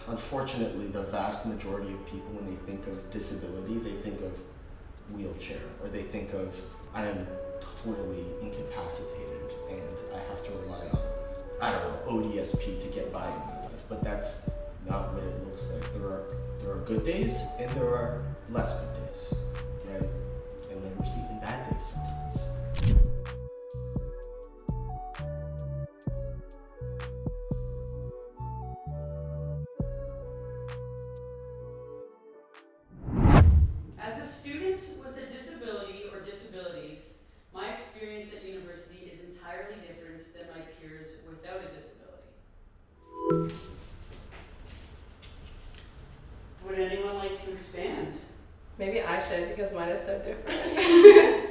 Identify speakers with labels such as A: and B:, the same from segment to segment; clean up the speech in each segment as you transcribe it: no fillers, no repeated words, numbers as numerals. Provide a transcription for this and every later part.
A: Unfortunately, the vast majority of people, when they think of disability, they think of wheelchair, or they think of, I am totally incapacitated and I have to rely on, I don't know, ODSP to get by in my life. But that's not what it looks like. There are good days and there are less good days, right? And then there's even bad days sometimes.
B: As a student with a disability or disabilities, my experience at university is entirely different than my peers without a disability. Would anyone like to expand?
C: Maybe I should, because mine is so different.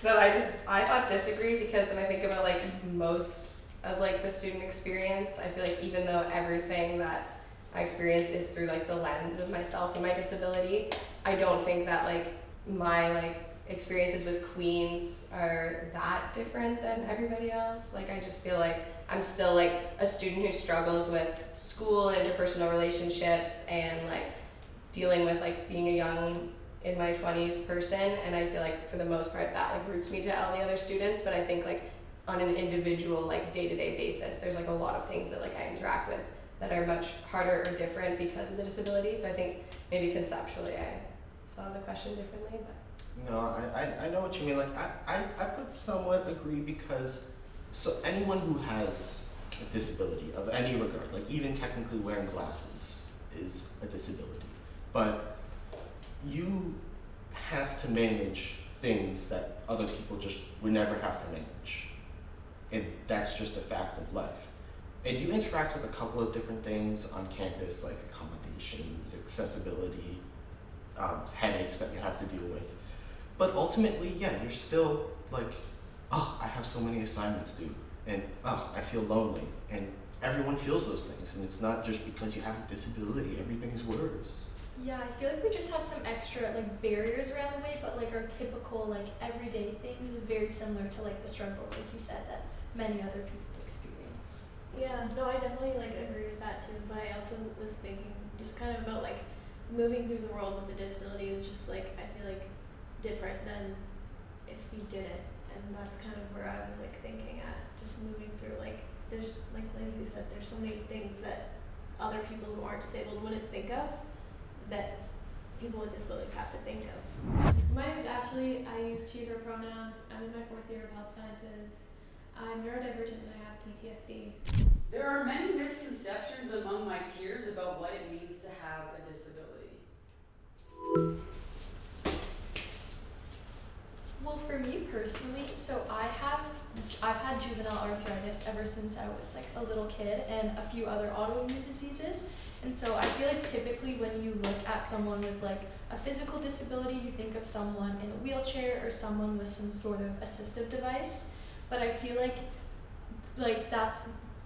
C: But I thought disagree, because when I think about like most of like the student experience, I feel like even though everything that I experience is through like the lens of myself and my disability, I don't think that like my like experiences with Queens are that different than everybody else. Like I just feel like I'm still like a student who struggles with school and interpersonal relationships and like dealing with like being a young in my 20s person, and I feel like for the most part that like roots me to all the other students. But I think like on an individual like day-to-day basis, there's like a lot of things that like I interact with that are much harder or different because of the disability. So I think maybe conceptually I saw the question differently. But
A: No, I know what you mean. Like I would somewhat agree, because so anyone who has a disability of any regard, like even technically wearing glasses is a disability. But you have to manage things that other people just would never have to manage. And that's just a fact of life. And you interact with a couple of different things on campus, like accommodations, accessibility, headaches that you have to deal with. But ultimately, yeah, you're still like, oh, I have so many assignments due, and oh, I feel lonely. And everyone feels those things, and it's not just because you have a disability, everything's worse.
D: Yeah, I feel like we just have some extra like barriers around the way, but like our typical like everyday things is very similar to like the struggles, like you said, that many other people experience.
E: Yeah, no, I definitely like agree with that too, but I also was thinking just kind of about like moving through the world with a disability is just like, I feel like different than if you didn't, and that's kind of where I was like thinking at, just moving through like there's like you said, there's so many things that other people who aren't disabled wouldn't think of that people with disabilities have to think of.
F: My name is Ashley. I use she, her pronouns. I'm in my 4th year of health sciences. I'm neurodivergent and I have PTSD.
B: There are many misconceptions among my peers about what it means to have a disability.
D: Well, for me personally, so I've had juvenile arthritis ever since I was like a little kid, and a few other autoimmune diseases. And so I feel like typically when you look at someone with like a physical disability, you think of someone in a wheelchair or someone with some sort of assistive device. But I feel like that's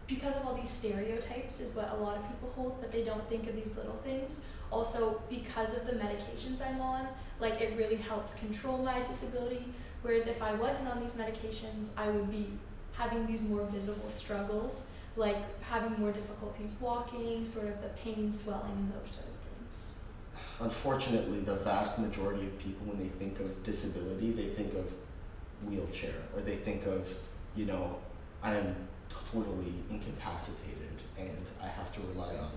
D: because of all these stereotypes is what a lot of people hold, but they don't think of these little things. Also, because of the medications I'm on, like it really helps control my disability. Whereas if I wasn't on these medications, I would be having these more visible struggles, like having more difficulties walking, sort of the pain, swelling, and those sort of things.
A: Unfortunately, the vast majority of people, when they think of disability, they think of wheelchair, or they think of, you know, I am totally incapacitated and I have to rely on,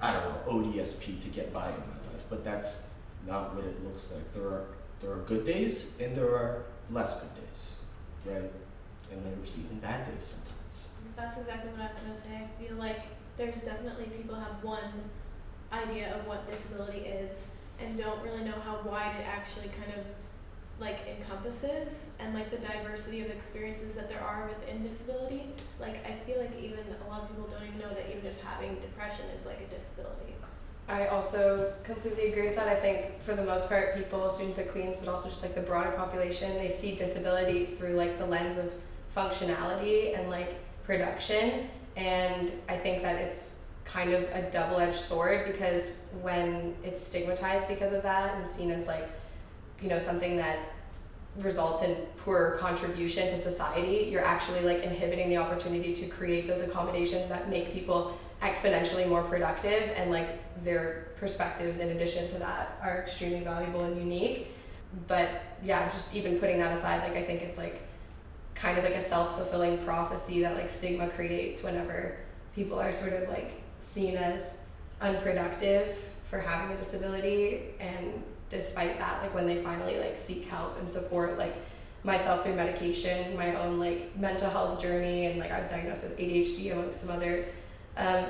A: I don't know, ODSP to get by in my life. But that's not what it looks like. There are good days and there are less good days, right? And there's even bad days sometimes.
E: That's exactly what I was gonna say. I feel like there's definitely people have one idea of what disability is and don't really know how wide it actually kind of like encompasses, and like the diversity of experiences that there are within disability. Like I feel like even a lot of people don't even know that even just having depression is like a disability.
C: I also completely agree with that. I think for the most part, people, students at Queens, but also just like the broader population, they see disability through like the lens of functionality and like production. And I think that it's kind of a double-edged sword, because when it's stigmatized because of that and seen as like, you know, something that results in poor contribution to society, you're actually like inhibiting the opportunity to create those accommodations that make people exponentially more productive, and like their perspectives in addition to that are extremely valuable and unique. But yeah, just even putting that aside, like I think it's like kind of like a self-fulfilling prophecy that like stigma creates whenever people are sort of like seen as unproductive for having a disability, and despite that, like when they finally like seek help and support, like myself through medication, my own like mental health journey, and like I was diagnosed with ADHD amongst some other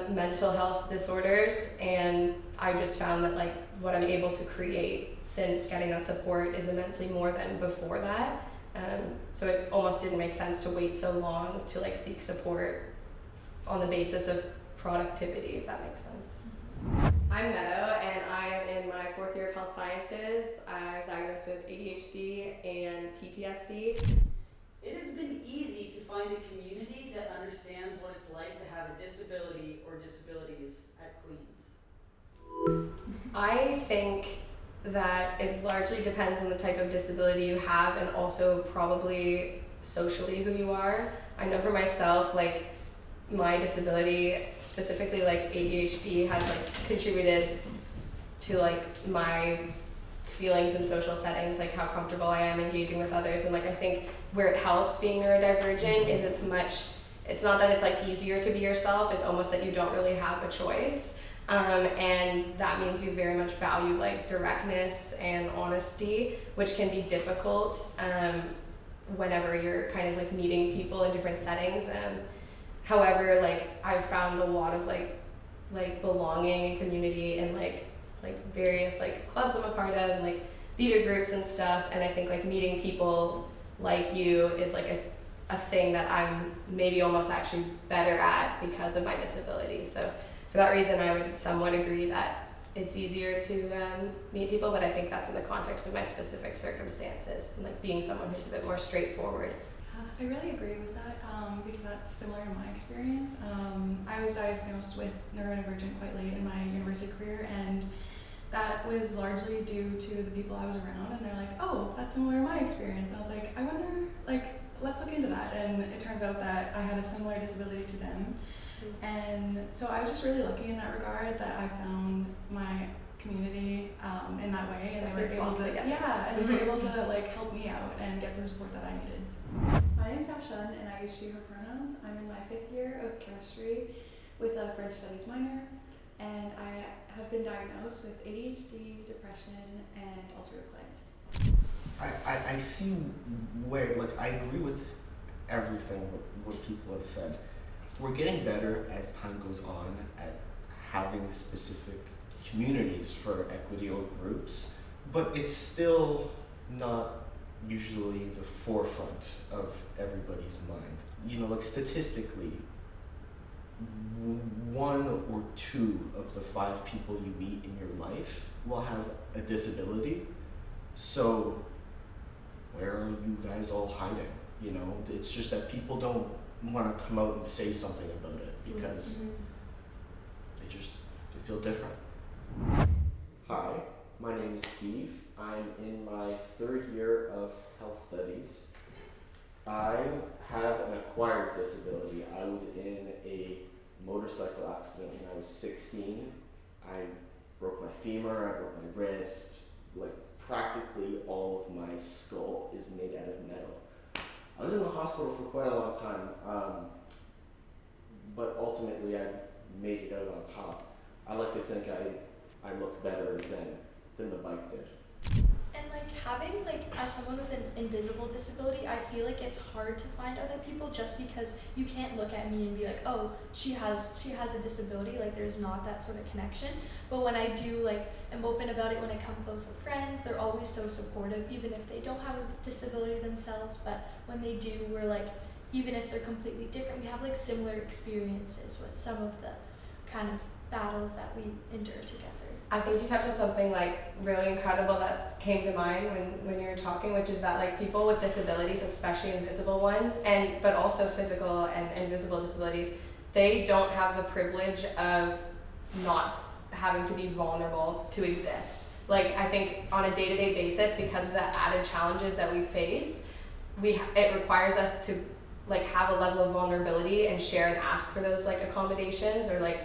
C: mental health disorders, and I just found that like what I'm able to create since getting that support is immensely more than before that. So it almost didn't make sense to wait so long to like seek support on the basis of productivity, if that makes sense. I'm Meadow, and I'm in my 4th year of health sciences. I was diagnosed with ADHD and PTSD.
B: It has been easy to find a community that understands what it's like to have a disability or disabilities at Queen's.
C: I think that it largely depends on the type of disability you have, and also probably socially who you are. I know for myself, like my disability, specifically like ADHD, has like contributed to like my feelings in social settings, like how comfortable I am engaging with others. And like I think where it helps being neurodivergent is it's not that it's like easier to be yourself, it's almost that you don't really have a choice. And that means you very much value like directness and honesty, which can be difficult whenever you're kind of like meeting people in different settings. However, like I've found a lot of like belonging and community in like various like clubs I'm a part of, and like theater groups and stuff. And I think like meeting people like you is like a thing that I'm maybe almost actually better at because of my disability. So for that reason, I would somewhat agree that it's easier to meet people, but I think that's in the context of my specific circumstances, and like being someone who's a bit more straightforward.
G: I really agree with that because that's similar to my experience. I was diagnosed with neurodivergent quite late in my university career, and that was largely due to the people I was around, and they're like, oh, that's similar to my experience. And I was like, I wonder, like, let's look into that. And it turns out that I had a similar disability to them. And so I was just really lucky in that regard that I found my community in that way, and they were able to, and they were able to like help me out and get the support that I needed.
F: My name's Sashun, and I use she, her pronouns. I'm in my 5th year of chemistry with a French studies minor, and I have been diagnosed with ADHD, depression, and ulcerative colitis.
A: I see where, like, I agree with everything what people have said. We're getting better as time goes on at having specific communities for equity or groups, but it's still not usually the forefront of everybody's mind. You know, like statistically, 1 or 2 of the 5 people you meet in your life will have a disability. So where are you guys all hiding? You know, it's just that people don't want to come out and say something about it because they feel different. Hi, my name is Steve. I'm in my 3rd year of health studies. I have an acquired disability. I was in a motorcycle accident when I was 16. I broke my femur, I broke my wrist, like practically all of my skull is made out of metal. I was in the hospital for quite a long time, but ultimately I made it out on top. I like to think I look better than the bike did.
D: And like having like as someone with an invisible disability, I feel like it's hard to find other people just because you can't look at me and be like, oh, she has a disability, like there's not that sort of connection. But when I do like am open about it, when I come close with friends, they're always so supportive, even if they don't have a disability themselves. But when they do, we're like, even if they're completely different, we have like similar experiences with some of the kind of battles that we endure together.
C: I think you touched on something like really incredible that came to mind when you were talking, which is that like people with disabilities, especially invisible ones, but also physical and invisible disabilities, they don't have the privilege of not having to be vulnerable to exist. Like I think on a day-to-day basis, because of the added challenges that we face, it requires us to like have a level of vulnerability and share and ask for those like accommodations or like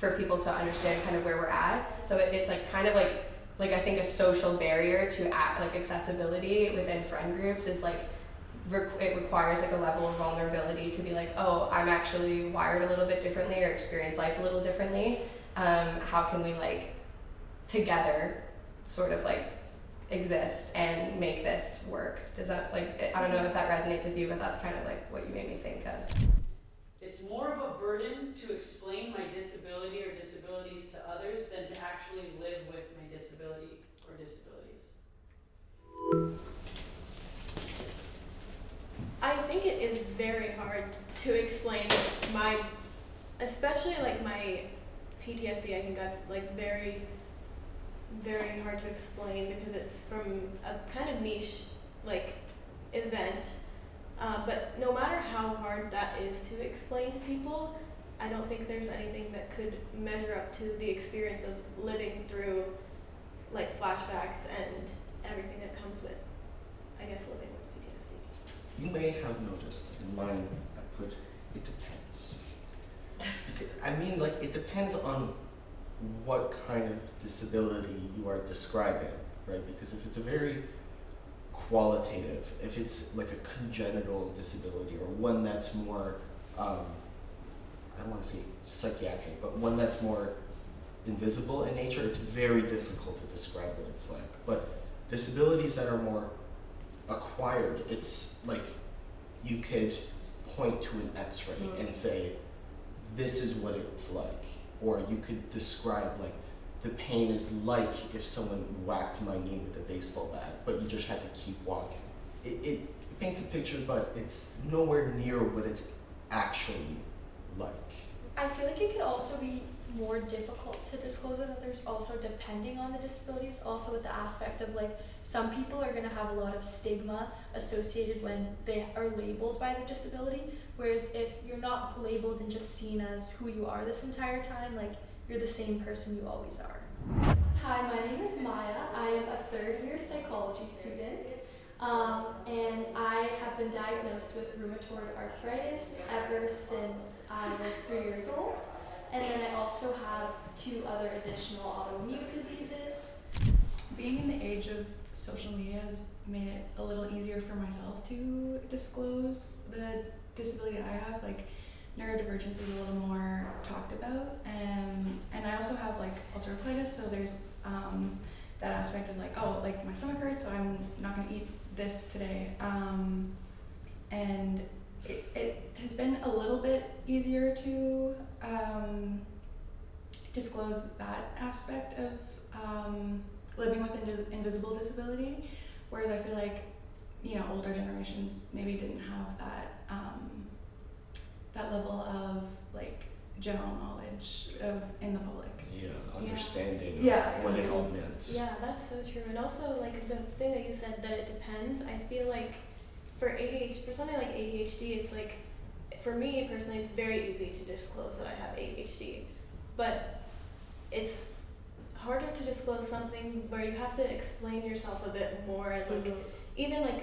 C: for people to understand kind of where we're at. So it's like kind of like I think a social barrier to like accessibility within friend groups is like it requires like a level of vulnerability to be like, oh, I'm actually wired a little bit differently or experience life a little differently. How can we like together sort of like exist and make this work? Does that like, I don't know if that resonates with you, but that's kind of like what you made me think of.
B: It's more of a burden to explain my disability or disabilities to others than to actually live with my disability or disabilities.
E: I think it is very hard to explain my, especially like my PTSD. I think that's like very, very hard to explain because it's from a kind of niche like event. But no matter how hard that is to explain to people, I don't think there's anything that could measure up to the experience of living through like flashbacks and everything that comes with, I guess, living with PTSD.
A: You may have noticed in mine I put it depends. I mean, like, it depends on what kind of disability you are describing, right? Because if it's a very qualitative, if it's like a congenital disability or one that's more, I don't want to say psychiatric, but one that's more invisible in nature, it's very difficult to describe what it's like. But disabilities that are more acquired, it's like you could point to an x-ray and say, this is what it's like. Or you could describe like, the pain is like if someone whacked my knee with a baseball bat, but you just had to keep walking. It paints a picture, but it's nowhere near what it's actually like.
D: I feel like it could also be more difficult to disclose with others, also depending on the disabilities, also with the aspect of like some people are going to have a lot of stigma associated when they are labeled by their disability, whereas if you're not labeled and just seen as who you are this entire time, like you're the same person you always are.
H: Hi, my name is Maya. I am a third-year psychology student, and I have been diagnosed with rheumatoid arthritis ever since I was 3 years old. And then I also have 2 other additional autoimmune diseases.
G: Being in the age of social media has made it a little easier for myself to disclose the disability that I have. Like, neurodivergence is a little more talked about, and I also have like ulcerative colitis, so there's that aspect of like, oh, like my stomach hurts, so I'm not gonna eat this today, and it has been a little bit easier to disclose that aspect of living with invisible disability, whereas I feel like, you know, older generations maybe didn't have that that level of like general knowledge of in the public.
A: Yeah, understanding
G: Yeah.
A: what it all meant.
E: Yeah, that's so true. And also, like, the thing that you said, that it depends, I feel like for something like ADHD, it's like, for me personally, it's very easy to disclose that I have ADHD. But it's harder to disclose something where you have to explain yourself a bit more. And like, even like,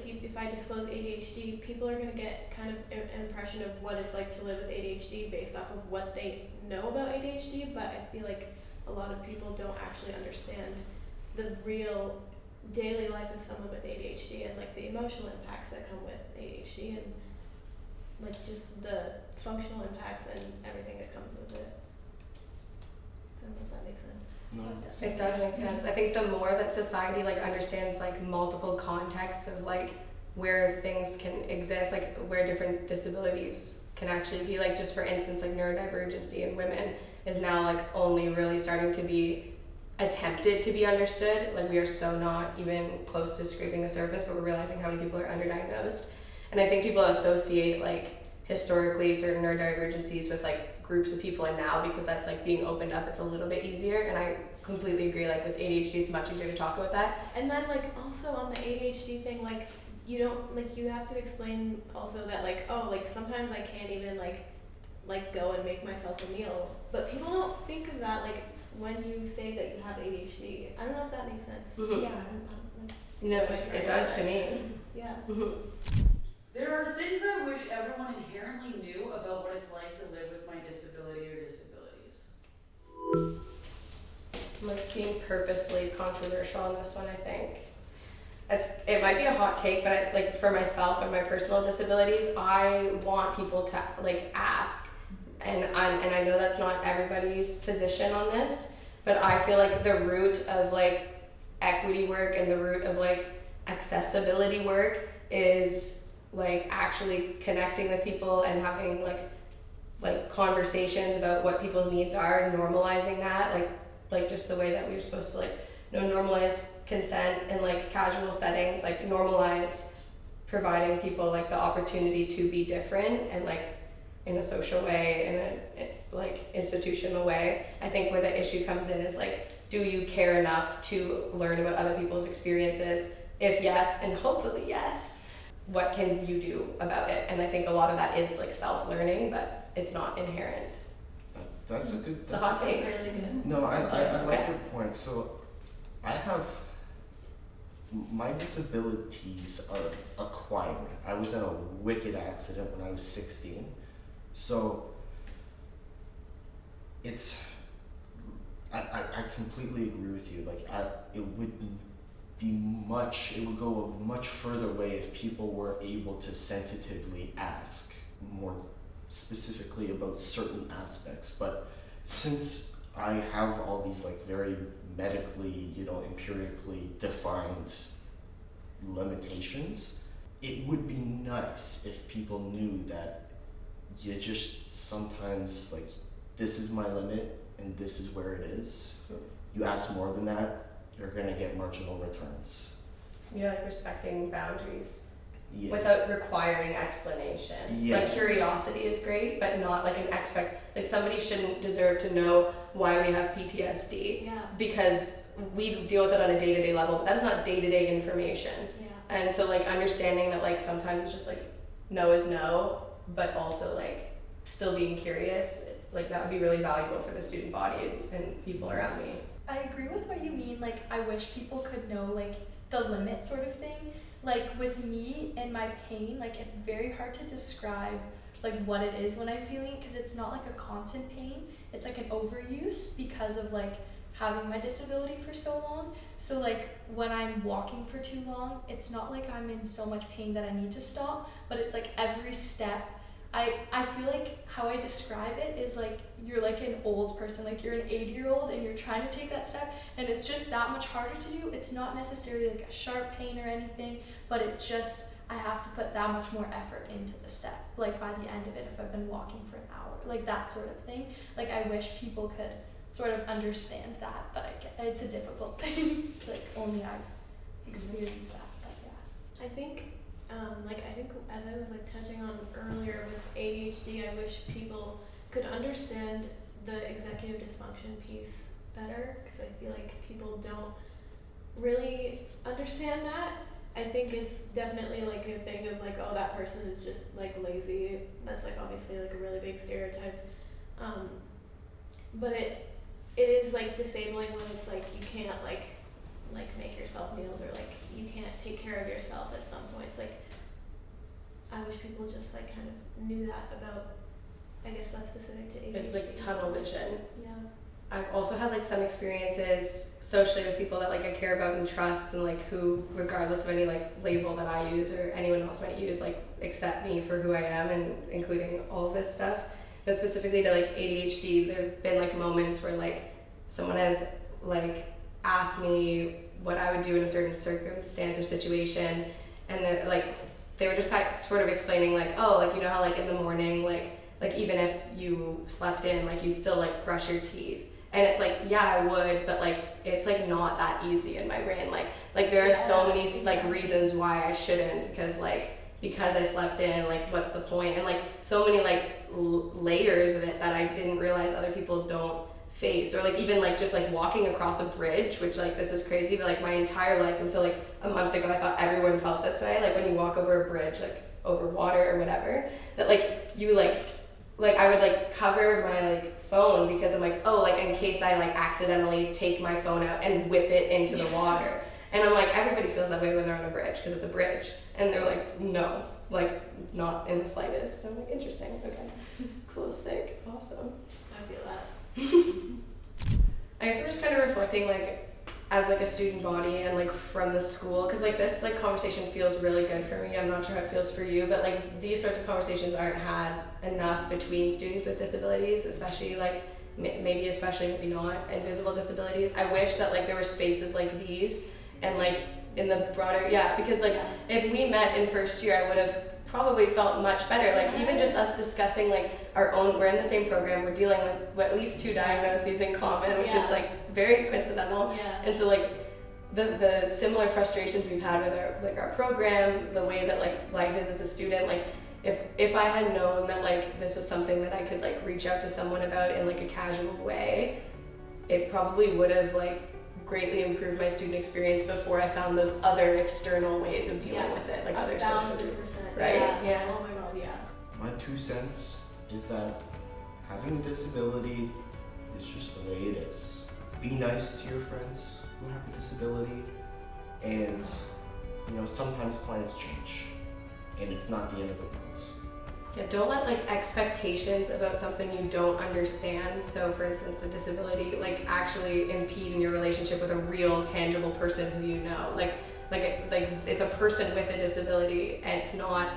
E: if I disclose ADHD, people are going to get kind of an impression of what it's like to live with ADHD based off of what they know about ADHD, but I feel like a lot of people don't actually understand the real daily life of someone with ADHD and like the emotional impacts that come with ADHD and like just the functional impacts and everything that comes with it. I don't know if that makes sense.
A: No.
C: It does make sense. I think the more that society like understands like multiple contexts of like where things can exist, like where different disabilities can actually be, like just for instance like neurodivergency in women is now like only really starting to be attempted to be understood. Like we are so not even close to scraping the surface, but we're realizing how many people are underdiagnosed. And I think people associate like historically certain neurodivergencies with like groups of people, and now because that's like being opened up, it's a little bit easier. And I completely agree, like with ADHD it's much easier to talk about that.
E: And then like also on the ADHD thing, like you don't, like you have to explain also that like, oh, like sometimes I can't even like go and make myself a meal, but people don't think of that like when you say that you have ADHD. I don't know if that makes sense.
G: Yeah.
C: No, it does to me.
E: Yeah.
B: There are things I wish everyone inherently knew about what it's like to live with my disability or disabilities.
C: I'm like being purposely controversial on this one, I think. It might be a hot take, but like for myself and my personal disabilities, I want people to like ask, and I know that's not everybody's position on this, but I feel like the root of like equity work and the root of like accessibility work is like actually connecting with people and having like conversations about what people's needs are and normalizing that, like just the way that we're supposed to like normalize consent in like casual settings, like normalize providing people like the opportunity to be different and like in a social way, in a like institutional way. I think where the issue comes in is like, do you care enough to learn about other people's experiences? If yes, and hopefully yes, what can you do about it? And I think a lot of that is like self-learning, but it's not inherent.
A: That's a good.
C: It's a hot take.
E: Really good.
A: No, I like
C: Okay.
A: your point. So, I have my disabilities are acquired. I was in a wicked accident when I was 16, so it's. I completely agree with you. Like, it would go a much further way if people were able to sensitively ask more specifically about certain aspects. But since I have all these like very medically, empirically defined limitations, it would be nice if people knew that you just sometimes like, this is my limit and this is where it is. You ask more than that, you're gonna get marginal returns.
C: You're like respecting boundaries.
A: Yeah.
C: Without requiring explanation.
A: Yeah.
C: Like curiosity is great, but not like like somebody shouldn't deserve to know why we have PTSD.
E: Yeah.
C: Because we deal with it on a day-to-day level, but that is not day-to-day information.
E: Yeah.
C: And so like understanding that like sometimes it's just like no is no, but also like still being curious, like that would be really valuable for the student body and people around me.
D: I agree with what you mean. Like, I wish people could know, like, the limit sort of thing. Like, with me and my pain, like, it's very hard to describe, like, what it is when I'm feeling it, because it's not, like, a constant pain. It's, like, an overuse because of, like, having my disability for so long. So, like, when I'm walking for too long, it's not like I'm in so much pain that I need to stop, but it's, like, every step. I feel like how I describe it is like you're like an old person, like you're an 80-year-old and you're trying to take that step and it's just that much harder to do. It's not necessarily like a sharp pain or anything, but it's just I have to put that much more effort into the step, like by the end of it if I've been walking for an hour, like that sort of thing. Like I wish people could sort of understand that, but it's a difficult thing. Like only I've experienced that, but yeah.
E: I think as I was like touching on earlier with ADHD, I wish people could understand the executive dysfunction piece better, because I feel like people don't really understand that. I think it's definitely like a thing of like, oh, that person is just like lazy. That's like obviously like a really big stereotype. But it is like disabling when it's like you can't like make yourself meals, or like you can't take care of yourself at some points. Like I wish people just like kind of knew that about, I guess that's specific to ADHD.
C: It's like tunnel vision.
E: Yeah.
C: I've also had like some experiences socially with people that like I care about and trust, and like who, regardless of any like label that I use or anyone else might use, like accept me for who I am, and including all of this stuff. But specifically to like ADHD, there've been like moments where like someone has like asked me what I would do in a certain circumstance or situation, and they were just sort of explaining like, oh, like you know how like in the morning like even if you slept in, like you'd still like brush your teeth. And it's like, yeah, I would, but like it's like not that easy in my brain. Like there are so many like reasons why I shouldn't, because I slept in, like what's the point? And like so many like layers of it that I didn't realize other people don't face. Or like even like just like walking across a bridge, which like this is crazy, but like my entire life until like a month ago I thought everyone felt this way. Like when you walk over a bridge, like over water or whatever, that like you like I would like cover my like phone because I'm like, oh, like in case I like accidentally take my phone out and whip it into the water. And I'm like, everybody feels that way when they're on a bridge because it's a bridge. And they're like, no, like not in the slightest. And I'm like, interesting, okay, cool, sick, awesome.
E: I feel that.
C: I guess I'm just kind of reflecting like as like a student body and like from the school, because like this like conversation feels really good for me. I'm not sure how it feels for you, but like these sorts of conversations aren't had enough between students with disabilities, especially like maybe not invisible disabilities. I wish that like there were spaces like these and like in the broader, because like if we met in first year, I would have probably felt much better. Like even just us discussing like our own, we're in the same program, we're dealing with at least 2 diagnoses in common, which is like very coincidental. And so like the similar frustrations we've had with our program, the way that like life is as a student, like if I had known that like this was something that I could like reach out to someone about in like a casual way, it probably would have like greatly improved my student experience before I found those other external ways of dealing with it, like other social groups. Right? Yeah.
E: Oh my god, yeah.
A: My 2 cents is that having a disability is just the way it is. Be nice to your friends who have a disability, and sometimes plans change, and it's not the end of the world.
C: Yeah, don't let like expectations about something you don't understand, so for instance a disability, like actually impede in your relationship with a real tangible person who you know. Like it's a person with a disability, and it's not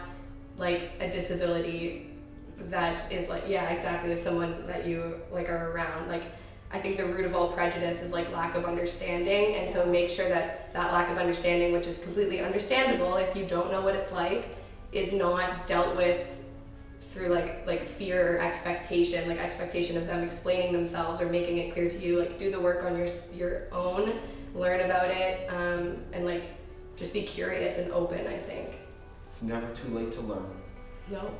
C: like a disability that is like, exactly, of someone that you like are around. Like I think the root of all prejudice is like lack of understanding, and so make sure that lack of understanding, which is completely understandable if you don't know what it's like, is not dealt with through like fear or expectation, like expectation of them explaining themselves or making it clear to you. Like do the work on your own, learn about it, and like just be curious and open, I think.
A: It's never too late to learn.
C: No.